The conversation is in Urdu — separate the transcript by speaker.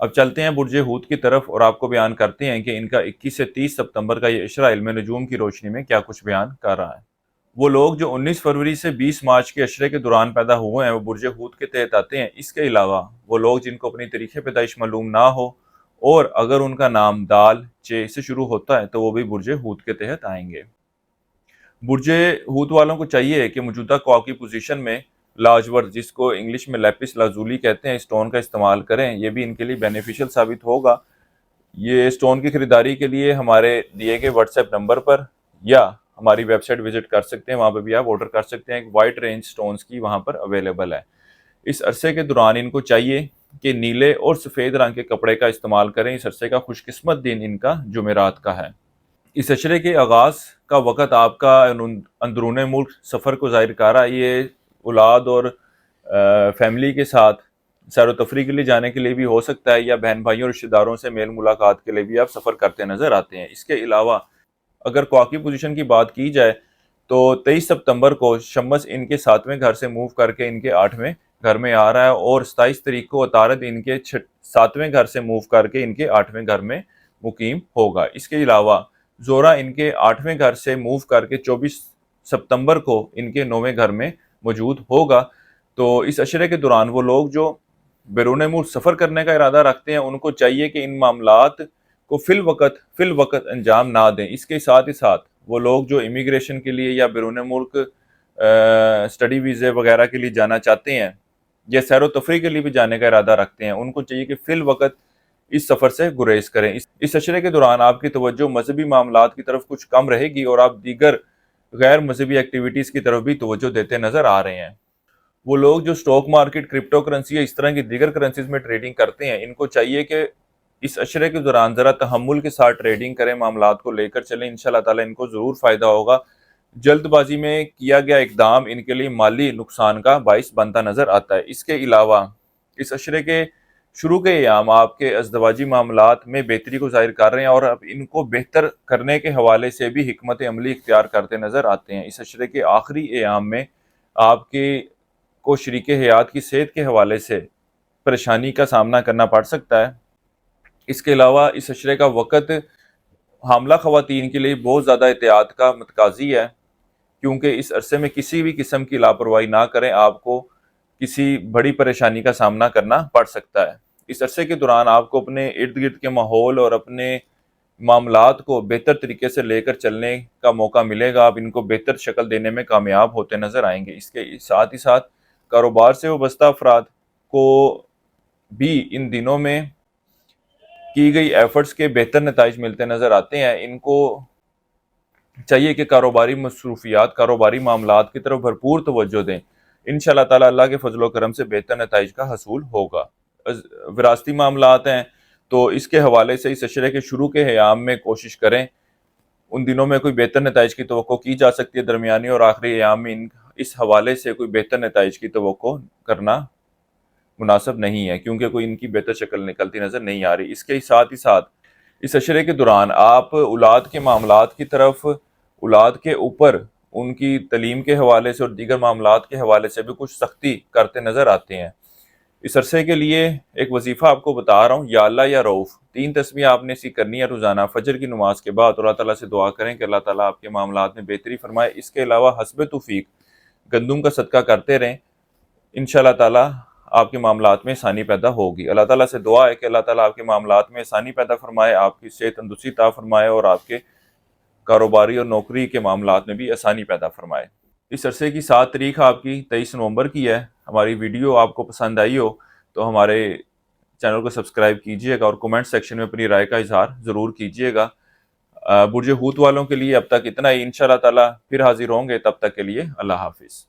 Speaker 1: اب چلتے ہیں برج حوت کی طرف اور آپ کو بیان کرتے ہیں کہ ان کا 21 سے 30 ستمبر کا یہ اشرہ علم نجوم کی روشنی میں کیا کچھ بیان کر رہا ہے۔ وہ لوگ جو 19 فروری سے 20 مارچ کے اشرے کے دوران پیدا ہوئے ہیں وہ برج حوت کے تحت آتے ہیں۔ اس کے علاوہ وہ لوگ جن کو اپنی تاریخ پیدائش معلوم نہ ہو اور اگر ان کا نام دال چے سے شروع ہوتا ہے تو وہ بھی برج حوت کے تحت آئیں گے۔ برج حوت والوں کو چاہیے کہ موجودہ کواکب کی پوزیشن میں لاجورد، جس کو انگلش میں لیپس لازولی کہتے ہیں، اسٹون کا استعمال کریں۔ یہ بھی ان کے لیے بینیفیشل ثابت ہوگا۔ یہ اسٹون کی خریداری کے لیے ہمارے دیے گئے واٹس ایپ نمبر پر یا ہماری ویب سائٹ وزٹ کر سکتے ہیں، وہاں پہ بھی آپ آرڈر کر سکتے ہیں۔ ایک وائڈ رینج سٹونز کی وہاں پر اویلیبل ہے۔ اس عرصے کے دوران ان کو چاہیے کہ نیلے اور سفید رنگ کے کپڑے کا استعمال کریں۔ اس عرصے کا خوش قسمت دن ان کا جمعرات کا ہے۔ اس اشرے کے آغاز کا وقت آپ کا اندرون ملک سفر کو ظاہر کر رہا ہے۔ یہ اولاد اور فیملی کے ساتھ سیر و تفریح کے لیے جانے کے لیے بھی ہو سکتا ہے، یا بہن بھائیوں اور رشتہ داروں سے میل ملاقات کے لیے بھی آپ سفر کرتے نظر آتے ہیں۔ اس کے علاوہ اگر کواکب پوزیشن کی بات کی جائے تو 23 ستمبر کو شمس ان کے 7ویں گھر سے موو کر کے ان کے 8ویں گھر میں آ رہا ہے، اور 27 تاریخ کو عطارد ان کے 7ویں گھر سے موو کر کے ان کے 8ویں گھر میں مقیم ہوگا۔ اس کے علاوہ زورا ان کے 8ویں گھر سے موو کر کے 24 ستمبر کو ان کے 9ویں گھر میں موجود ہوگا۔ تو اس اشرے کے دوران وہ لوگ جو بیرون ملک سفر کرنے کا ارادہ رکھتے ہیں ان کو چاہیے کہ ان معاملات کو فی الوقت انجام نہ دیں۔ اس کے ساتھ ہی ساتھ وہ لوگ جو امیگریشن کے لیے یا بیرون ملک اسٹڈی ویزے وغیرہ کے لیے جانا چاہتے ہیں یا سیر و تفریح کے لیے بھی جانے کا ارادہ رکھتے ہیں، ان کو چاہیے کہ فی الوقت اس سفر سے گریز کریں۔ اس اشرے کے دوران آپ کی توجہ مذہبی معاملات کی طرف کچھ کم رہے گی اور آپ دیگر غیر مذہبی ایکٹیویٹیز کی طرف بھی توجہ دیتے نظر آ رہے ہیں۔ وہ لوگ جو سٹاک مارکیٹ، کرپٹو کرنسی یا اس طرح کی دیگر کرنسیز میں ٹریڈنگ کرتے ہیں، ان کو چاہیے کہ اس اشرے کے دوران ذرا تحمل کے ساتھ ٹریڈنگ کریں، معاملات کو لے کر چلیں۔ انشاءاللہ تعالی ان کو ضرور فائدہ ہوگا۔ جلد بازی میں کیا گیا اقدام ان کے لیے مالی نقصان کا باعث بنتا نظر آتا ہے۔ اس کے علاوہ اس اشرے کے شروع کے ایام آپ کے ازدواجی معاملات میں بہتری کو ظاہر کر رہے ہیں، اور اب ان کو بہتر کرنے کے حوالے سے بھی حکمت عملی اختیار کرتے نظر آتے ہیں۔ اس اشرے کے آخری ایام میں آپ کے کو شریک حیات کی صحت کے حوالے سے پریشانی کا سامنا کرنا پڑ سکتا ہے۔ اس کے علاوہ اس اشرے کا وقت حاملہ خواتین کے لیے بہت زیادہ احتیاط کا متقاضی ہے، کیونکہ اس عرصے میں کسی بھی قسم کی لاپرواہی نہ کریں، آپ کو کسی بڑی پریشانی کا سامنا کرنا پڑ سکتا ہے۔ اس عرصے کے دوران آپ کو اپنے ارد گرد کے ماحول اور اپنے معاملات کو بہتر طریقے سے لے کر چلنے کا موقع ملے گا۔ آپ ان کو بہتر شکل دینے میں کامیاب ہوتے نظر آئیں گے۔ اس کے ساتھ ہی ساتھ کاروبار سے وابستہ افراد کو بھی ان دنوں میں کی گئی ایفرٹس کے بہتر نتائج ملتے نظر آتے ہیں۔ ان کو چاہیے کہ کاروباری مصروفیات، کاروباری معاملات کی طرف بھرپور توجہ دیں۔ انشاءاللہ تعالی اللہ کے فضل و کرم سے بہتر نتائج کا حصول ہوگا۔ وراثتی معاملات ہیں تو اس کے حوالے سے اس اشرے کے شروع کے ایام میں کوشش کریں، ان دنوں میں کوئی بہتر نتائج کی توقع کی جا سکتی ہے۔ درمیانی اور آخری ایام میں اس حوالے سے کوئی بہتر نتائج کی توقع کرنا مناسب نہیں ہے، کیونکہ کوئی ان کی بہتر شکل نکلتی نظر نہیں آ رہی۔ اس کے ساتھ ہی ساتھ اس اشرے کے دوران آپ اولاد کے معاملات کی طرف، اولاد کے اوپر ان کی تعلیم کے حوالے سے اور دیگر معاملات کے حوالے سے بھی کچھ سختی کرتے نظر آتے ہیں۔ اس عرصے کے لیے ایک وظیفہ آپ کو بتا رہا ہوں، یا اللہ یا رؤوف، 3 تسبیح آپ نے اسی کرنی ہے روزانہ فجر کی نماز کے بعد، اور اللہ تعالیٰ سے دعا کریں کہ اللہ تعالیٰ آپ کے معاملات میں بہتری فرمائے۔ اس کے علاوہ حسب توفیق گندم کا صدقہ کرتے رہیں، انشاءاللہ تعالیٰ آپ کے معاملات میں آسانی پیدا ہوگی۔ اللہ تعالیٰ سے دعا ہے کہ اللہ تعالیٰ آپ کے معاملات میں آسانی پیدا فرمائے، آپ کی صحت تندرستی عطا فرمائے، اور آپ کے کاروباری اور نوکری کے معاملات میں بھی آسانی پیدا فرمائے۔ اس عرصے کی 7 تاریخ آپ کی 23 نومبر کی ہے۔ ہماری ویڈیو آپ کو پسند آئی ہو تو ہمارے چینل کو سبسکرائب کیجئے گا اور کومنٹ سیکشن میں اپنی رائے کا اظہار ضرور کیجئے گا۔ برج حوت والوں کے لیے اب تک اتنا ہی۔ انشاءاللہ تعالیٰ پھر حاضر ہوں گے، تب تک کے لیے اللہ حافظ۔